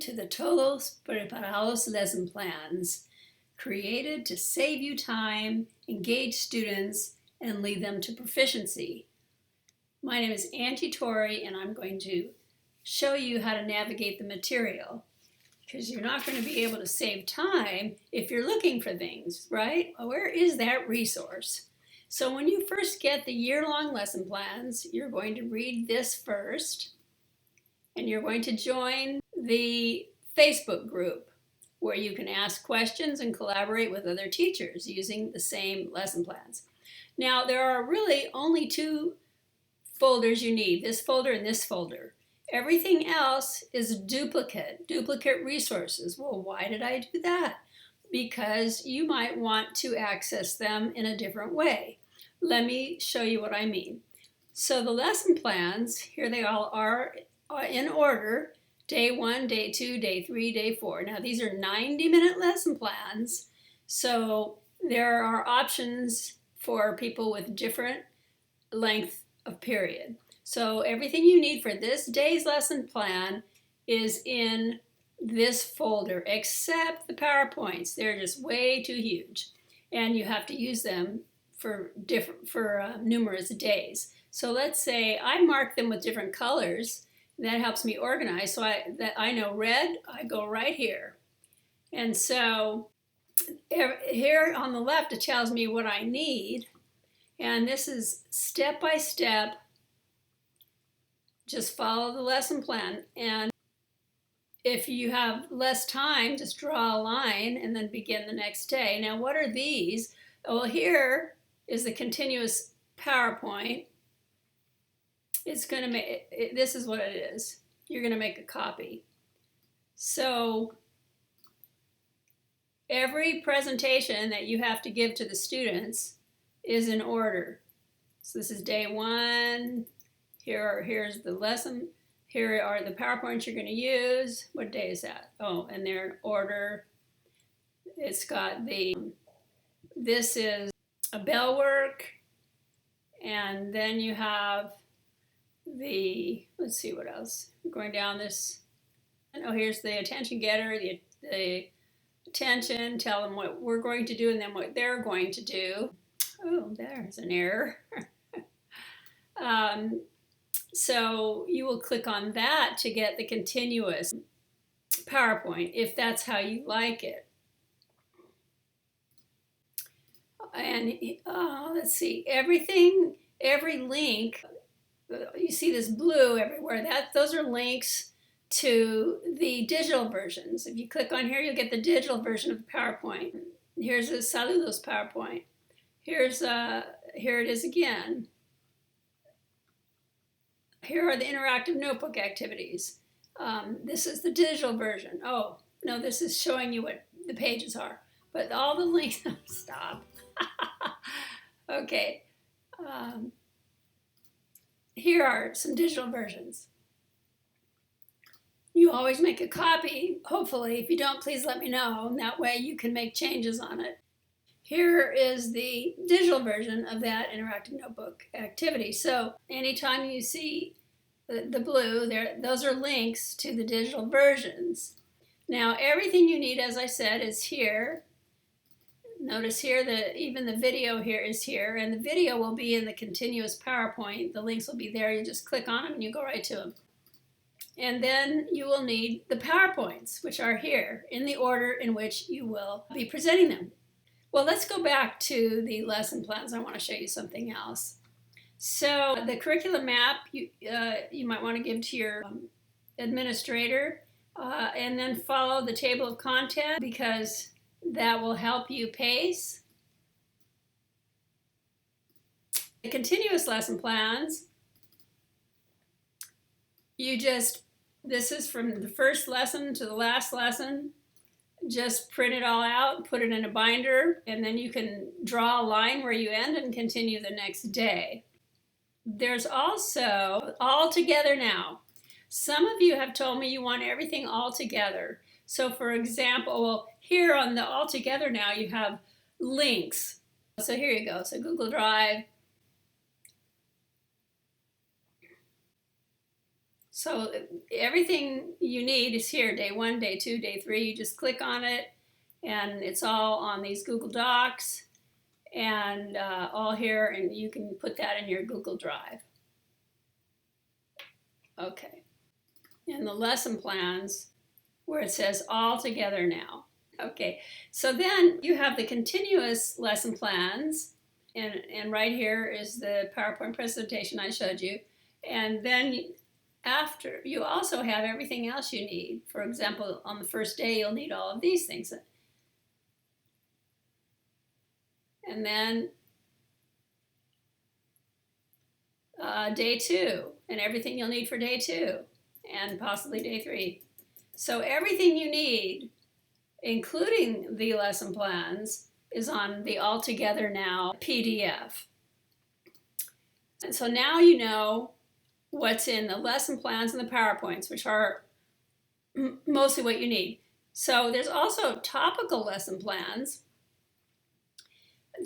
to the Todos preparados lesson plans, created to save you time, engage students, and lead them to proficiency. My name is Angie Torrey, and I'm going to show you how to navigate the material, because you're not going to be able to save time if you're looking for things, right? Well, where is that resource? So when you first get the year-long lesson plans, you're going to read this first, and you're going to join the Facebook group where you can ask questions and collaborate with other teachers using the same lesson plans. Now, there are really only two folders you need, this folder and this folder. Everything else is duplicate resources. Well, why did I do that? Because you might want to access them in a different way. Let me show you what I mean. So the lesson plans, here they all are in order, day 1, day 2, day 3, day 4. Now these are 90-minute lesson plans, so there are options for people with different length of period. So everything you need for this day's lesson plan is in this folder, except the PowerPoints. They're just way too huge, and you have to use them for numerous days. So let's say I mark them with different colors. That helps me organize. So I know red, I go right here. And so here on the left, it tells me what I need. And this is step by step. Just follow the lesson plan. And if you have less time, just draw a line and then begin the next day. Now, what are these? Well, here is the continuous PowerPoint. It's going to make, this is what it is. You're going to make a copy. So every presentation that you have to give to the students is in order. So this is day 1. Here's the lesson. Here are the PowerPoints you're going to use. What day is that? Oh, and they're in order. It's got this is a bell work. And then you have let's see what else. We're going down this. Oh, here's the attention getter, the attention, tell them what we're going to do and then what they're going to do. Oh, there's an error. So you will click on that to get the continuous PowerPoint if that's how you like it. And let's see, every link, you see this blue everywhere, those are links to the digital versions. If you click on here, you'll get the digital version of the PowerPoint. Here's a Saludos PowerPoint. Here it is again. Here are the interactive notebook activities. This is the digital version. Oh, no, this is showing you what the pages are. But all the links, stop. Okay. Here are some digital versions. You always make a copy, hopefully. If you don't, please let me know. And that way you can make changes on it. Here is the digital version of that interactive notebook activity. So anytime you see the blue, those are links to the digital versions. Now everything you need, as I said, is here. Notice here that even the video here is here, and the video will be in the continuous PowerPoint. The links will be there. You just click on them and you go right to them. And then you will need the PowerPoints, which are here in the order in which you will be presenting them. Well, let's go back to the lesson plans. I want to show you something else. So the curriculum map you might want to give to your administrator, and then follow the table of content because that will help you pace. The continuous lesson plans, this is from the first lesson to the last lesson. Just print it all out, put it in a binder, and then you can draw a line where you end and continue the next day. There's also all together now. Some of you have told me you want everything all together. So for example, well, here on the all together now you have links. So here you go. So Google Drive. So everything you need is here, day 1, day 2, day 3. You just click on it, and it's all on these Google Docs, and all here, and you can put that in your Google Drive. Okay. And the lesson plans, where it says all together now. Okay, so then you have the continuous lesson plans, and right here is the PowerPoint presentation I showed you. And then after, you also have everything else you need. For example, on the first day, you'll need all of these things. And then day 2, and everything you'll need for day 2, and possibly day 3. So everything you need, including the lesson plans, is on the All Together Now PDF. And so now you know what's in the lesson plans and the PowerPoints, which are mostly what you need. So there's also topical lesson plans.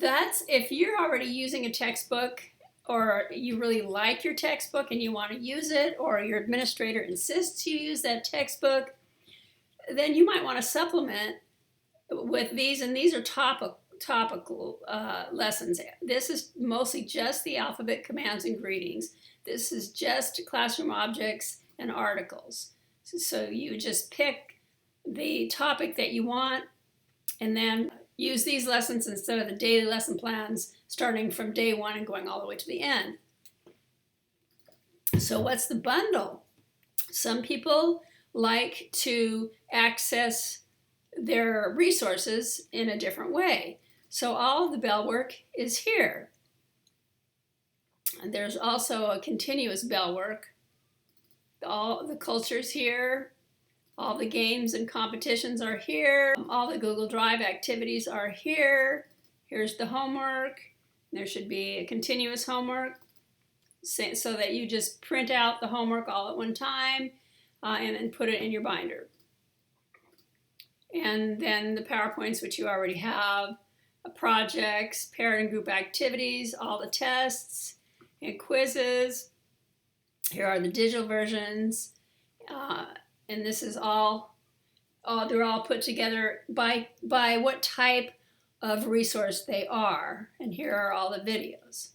That's if you're already using a textbook, or you really like your textbook and you want to use it, or your administrator insists you use that textbook, then you might want to supplement with these, and these are topical lessons. This is mostly just the alphabet, commands, and greetings. This is just classroom objects and articles. So you just pick the topic that you want, and then use these lessons instead of the daily lesson plans, starting from day 1 and going all the way to the end. So what's the bundle? Some people like to access their resources in a different way. So all of the bell work is here. And there's also a continuous bell work. All the culture's here. All the games and competitions are here. All the Google Drive activities are here. Here's the homework. There should be a continuous homework so that you just print out the homework all at one time and then put it in your binder. And then the PowerPoints, which you already have, projects, parent and group activities, all the tests and quizzes. Here are the digital versions. And this is all they're all put together by what type of resource they are. And here are all the videos.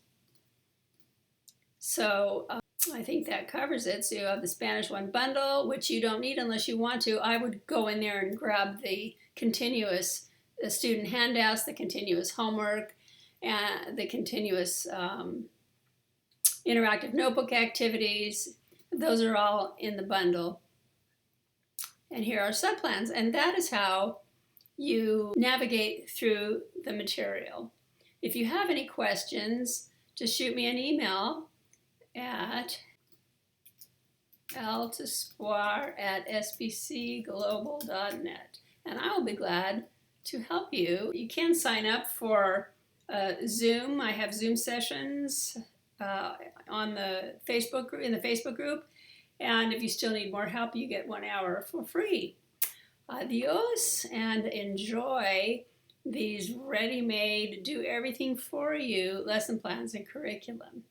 So I think that covers it. So you have the Spanish 1 bundle, which you don't need unless you want to. I would go in there and grab the continuous student handouts, the continuous homework, and the continuous interactive notebook activities. Those are all in the bundle. And here are subplans, and that is how you navigate through the material. If you have any questions, just shoot me an email at altespoir@sbcglobal.net, and I will be glad to help you. You can sign up for Zoom. I have Zoom sessions on the Facebook group. And if you still need more help, you get 1 hour for free. Adios, and enjoy these ready-made, do everything for you lesson plans and curriculum.